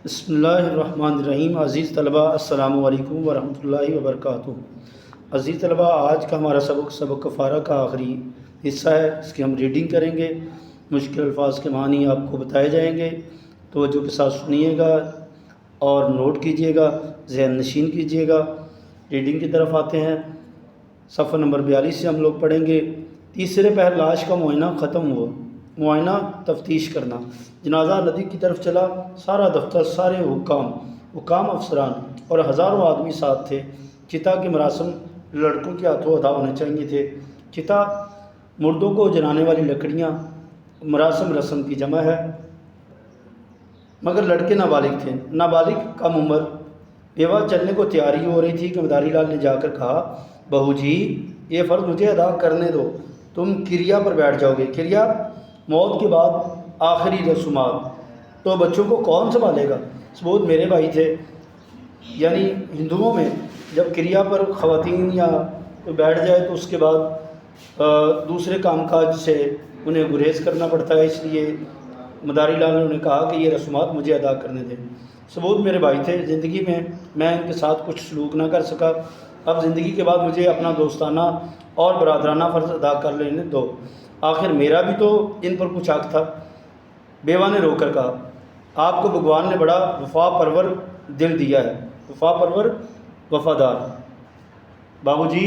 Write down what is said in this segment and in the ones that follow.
بسم اللہ الرحمن الرحیم۔ عزیز طلبہ السلام علیکم ورحمۃ اللہ وبرکاتہ۔ عزیز طلبہ، آج کا ہمارا سبق کفارہ کا آخری حصہ ہے۔ اس کی ہم ریڈنگ کریں گے، مشکل الفاظ کے معنی آپ کو بتائے جائیں گے، توجہ کے ساتھ سنیے گا اور نوٹ کیجیے گا، ذہن نشین کیجیے گا۔ ریڈنگ کی طرف آتے ہیں۔ صفحہ نمبر 42 سے ہم لوگ پڑھیں گے۔ تیسرے پہر لاش کا معائنہ ختم ہوا۔ معائنہ تفتیش کرنا۔ جنازہ ندی کی طرف چلا۔ سارا دفتر، سارے حکام افسران اور ہزاروں آدمی ساتھ تھے۔ چتا کے مراسم لڑکوں کے ہاتھوں ادا ہونے چاہیے تھے۔ چتا مردوں کو جلانے والی لکڑیاں، مراسم رسم کی جمع ہے، مگر لڑکے نابالغ تھے۔ نابالغ کم عمر بیوہ چلنے کو تیاری ہو رہی تھی کہ مداری لال نے جا کر کہا، بہو جی یہ فرض مجھے ادا کرنے دو، تم کریا پر بیٹھ جاؤ گے۔ کریا موت کے بعد آخری رسومات، تو بچوں کو کون سنبھالے گا؟ ثبوت میرے بھائی تھے۔ یعنی ہندوؤں میں جب کریا پر خواتین یا بیٹھ جائے تو اس کے بعد دوسرے کام کاج سے انہیں گریز کرنا پڑتا ہے، اس لیے مداری لال نے انہیں کہا کہ یہ رسومات مجھے ادا کرنے دیں۔ ثبوت میرے بھائی تھے۔ زندگی میں میں ان کے ساتھ کچھ سلوک نہ کر سکا، اب زندگی کے بعد مجھے اپنا دوستانہ اور برادرانہ فرض ادا کر لینے دو، آخر میرا بھی تو ان پر کچھ حق تھا۔ بیوہ نے رو کر کہا، آپ کو بھگوان نے بڑا وفا پرور دل دیا ہے، وفا پرور، وفادار۔ بابو جی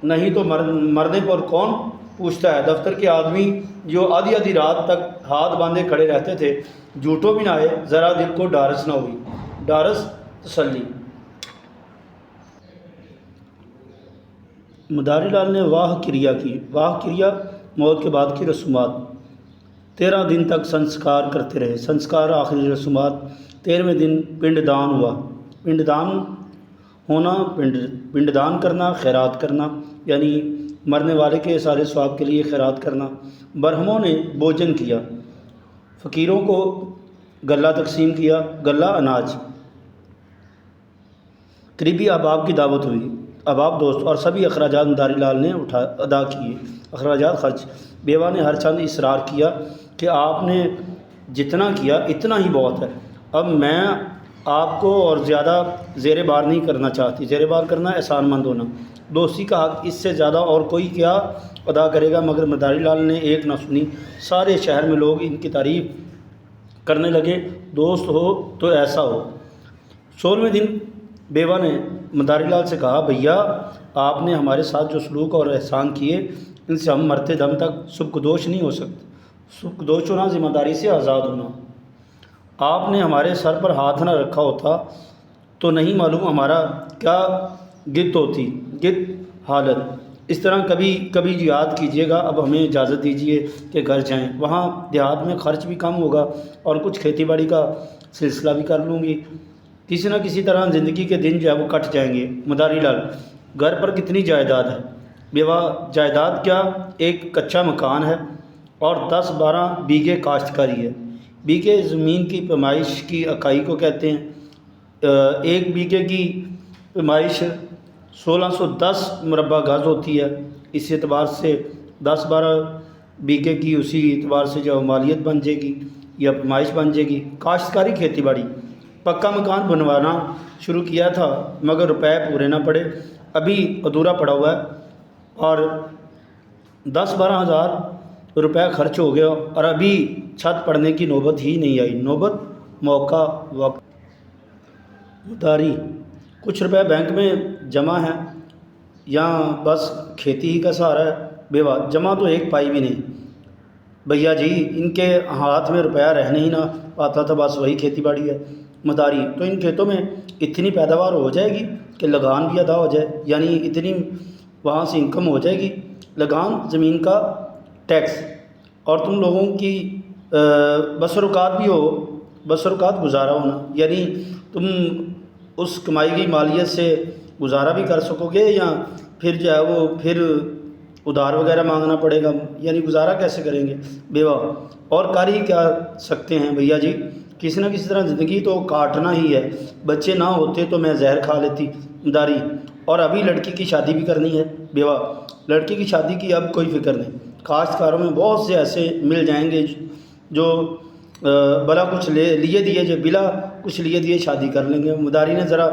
نہیں تو مرنے پر کون پوچھتا ہے؟ دفتر کے آدمی جو آدھی آدھی رات تک ہاتھ باندھے کھڑے رہتے تھے، جھوٹوں بھی نہ آئے، ذرا دل کو ڈارس نہ ہوئی۔ ڈارس تسلی۔ مداری لال نے واہ کریا کی۔ واہ کریا موت کے بعد کی رسومات۔ 13 دن تک سنسکار کرتے رہے۔ سنسکار آخری رسومات۔ 13ویں دن پنڈ دان ہوا۔ پنڈ دان ہونا، پنڈ دان کرنا، خیرات کرنا، یعنی مرنے والے کے سارے ثواب کے لیے خیرات کرنا۔ برہموں نے بھوجن کیا، فقیروں کو غلہ تقسیم کیا۔ غلہ اناج۔ قریبی احباب کی دعوت ہوئی، احباب دوست، اور سبھی اخراجات مداری لال نے ادا کیے، اخراجات خرچ۔ بیوہ نے ہر چند اصرار کیا کہ آپ نے جتنا کیا اتنا ہی بہت ہے، اب میں آپ کو اور زیادہ زیر بار نہیں کرنا چاہتی۔ زیر بار کرنا، احسان مند ہونا۔ دوستی کا حق اس سے زیادہ اور کوئی کیا ادا کرے گا؟ مگر مداری لال نے ایک نہ سنی۔ سارے شہر میں لوگ ان کی تعریف کرنے لگے، دوست ہو تو ایسا ہو۔ 16ویں دن بیوہ نے مداری لال سے کہا، بھیا آپ نے ہمارے ساتھ جو سلوک اور احسان کیے، ان سے ہم مرتے دم تک سبکدوش نہیں ہو سکتے۔ سبکدوش ہونا، ذمہ داری سے آزاد ہونا۔ آپ نے ہمارے سر پر ہاتھ نہ رکھا ہوتا تو نہیں معلوم ہمارا کیا گت ہوتی، گت حالت۔ اس طرح کبھی کبھی یاد کیجیے گا۔ اب ہمیں اجازت دیجیے کہ گھر جائیں، وہاں دیہات میں خرچ بھی کم ہوگا اور کچھ کھیتی باڑی کا سلسلہ بھی کر لوں گی۔ کسی نہ کسی طرح زندگی کے دن جو ہے وہ کٹ جائیں گے۔ مداری لال، گھر پر کتنی جائیداد ہے؟ بیوہ، جائیداد کیا، ایک کچا مکان ہے اور 10-12 بیگھے کاشتکاری ہے۔ بیگھے زمین کی پیمائش کی اکائی کو کہتے ہیں۔ 1 بیگھے کی پیمائش 1610 مربع گز ہوتی ہے۔ اس اعتبار سے 10-12 بیگھے کی اسی اعتبار سے جو مالیت بن جائے گی یا پیمائش بن جائے گی۔ کاشتکاری، کھیتی باڑی۔ پکا مکان بنوانا شروع کیا تھا مگر روپے پورے نہ پڑے، ابھی ادھورا پڑا ہوا ہے، اور 10-12 ہزار روپے خرچ ہو گیا اور ابھی چھت پڑنے کی نوبت ہی نہیں آئی۔ نوبت، موقع، وقت۔ مداری، کچھ روپے بینک میں جمع ہیں یا بس کھیتی ہی کا سہارا ہے؟ بیوہ، جمع تو 1 پائی بھی نہیں۔ بھیا جی ان کے ہاتھ میں روپیہ رہنے ہی نہ پاتا تھا، بس وہی کھیتی باڑی ہے۔ مداری، تو ان کھیتوں میں اتنی پیداوار ہو جائے گی کہ لگان بھی ادا ہو جائے، یعنی اتنی وہاں سے انکم ہو جائے گی۔ لگان، زمین کا ٹیکس، اور تم لوگوں کی بسروقات بھی ہو، بسروقات گزارا ہونا، یعنی تم اس کمائی گئی مالیت سے گزارا بھی کر سکو گے یا پھر جو ہے وہ پھر ادھار وغیرہ مانگنا پڑے گا، یعنی گزارا کیسے کریں گے؟ بیوہ، اور کر ہی کیا سکتے ہیں بھیا جی، کسی نہ کسی طرح زندگی تو کاٹنا ہی ہے، بچے نہ ہوتے تو میں زہر کھا لیتی۔ مداری، اور ابھی لڑکی کی شادی بھی کرنی ہے۔ بیوہ، لڑکی کی شادی کی اب کوئی فکر نہیں، کاشتکاروں میں بہت سے ایسے مل جائیں گے جو بلا کچھ لیے دیے جو بلا کچھ لیے دیے شادی کر لیں گے۔ مداری نے ذرا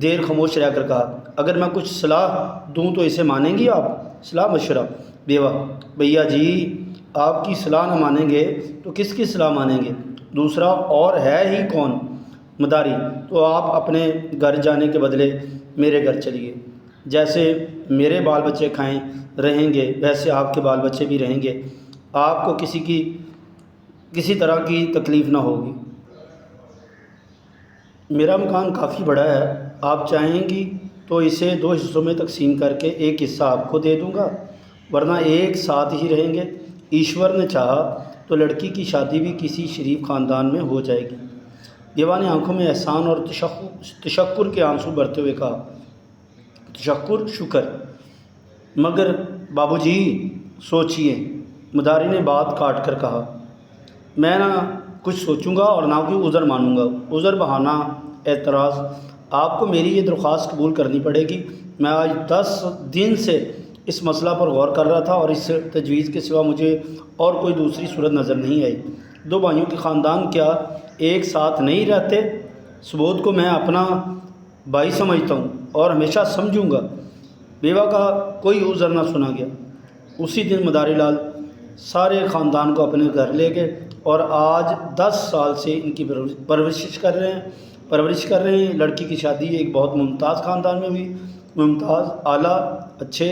دیر خاموش رہ کر کہا، اگر میں کچھ صلاح دوں تو اسے مانیں گی آپ؟ صلاح مشورہ؟ بیوہ: بھیا جی آپ کی صلاح نہ مانیں گے تو کس کی صلاح مانیں گے؟ دوسرا اور ہے ہی کون؟ مداری: تو آپ اپنے گھر جانے کے بدلے میرے گھر چلیے، جیسے میرے بال بچے کھائیں رہیں گے ویسے آپ کے بال بچے بھی رہیں گے، آپ کو کسی طرح کی تکلیف نہ ہوگی۔ میرا مکان کافی بڑا ہے، آپ چاہیں گی تو اسے 2 حصوں میں تقسیم کر کے ایک حصہ آپ کو دے دوں گا، ورنہ ایک ساتھ ہی رہیں گے۔ ایشور نے چاہا تو لڑکی کی شادی بھی کسی شریف خاندان میں ہو جائے گی۔ بیوہ نے آنکھوں میں احسان اور تشکر کے آنسو بھرتے ہوئے کہا، تشکر، شکر، مگر بابو جی سوچئے۔ مداری نے بات کاٹ کر کہا، میں نہ کچھ سوچوں گا اور نہ کوئی عذر مانوں گا۔ عذر، بہانہ، اعتراض؟ آپ کو میری یہ درخواست قبول کرنی پڑے گی۔ میں آج 10 دن سے اس مسئلہ پر غور کر رہا تھا اور اس تجویز کے سوا مجھے اور کوئی دوسری صورت نظر نہیں آئی۔ 2 بھائیوں کے خاندان کیا ایک ساتھ نہیں رہتے؟ سبودھ کو میں اپنا بھائی سمجھتا ہوں اور ہمیشہ سمجھوں گا۔ بیوہ کا کوئی عذر نہ سنا گیا۔ اسی دن مداری لال سارے خاندان کو اپنے گھر لے گئے اور آج 10 سال سے ان کی پرورش کر رہے ہیں۔ لڑکی کی شادی ایک بہت ممتاز خاندان میں ہوئی، ممتاز، اعلیٰ، اچھے۔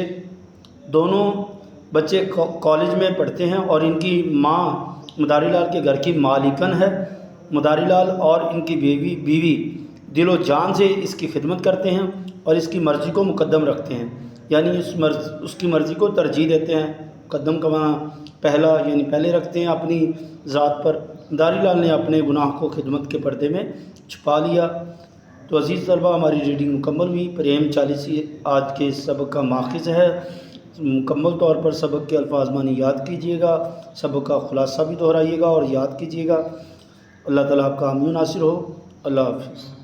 دونوں بچے کالج میں پڑھتے ہیں اور ان کی ماں مداری لال کے گھر کی مالکن ہے۔ مداری لال اور ان کی بیوی دل و جان سے اس کی خدمت کرتے ہیں اور اس کی مرضی کو مقدم رکھتے ہیں، یعنی اس کی مرضی کو ترجیح دیتے ہیں۔ مقدم کا معنی پہلا، یعنی پہلے رکھتے ہیں اپنی ذات پر۔ مداری لال نے اپنے گناہ کو خدمت کے پردے میں چھپا لیا۔ تو عزیز طلبہ، ہماری ریڈنگ مکمل ہوئی۔ پریم چالیسی آج کے سبق کا ماخذ ہے۔ مکمل طور پر سبق کے الفاظ معنی یاد کیجیے گا، سبق کا خلاصہ بھی دہرائیے گا اور یاد کیجیے گا۔ اللہ تعالیٰ آپ کا حامی و ناصر ہو۔ اللہ حافظ۔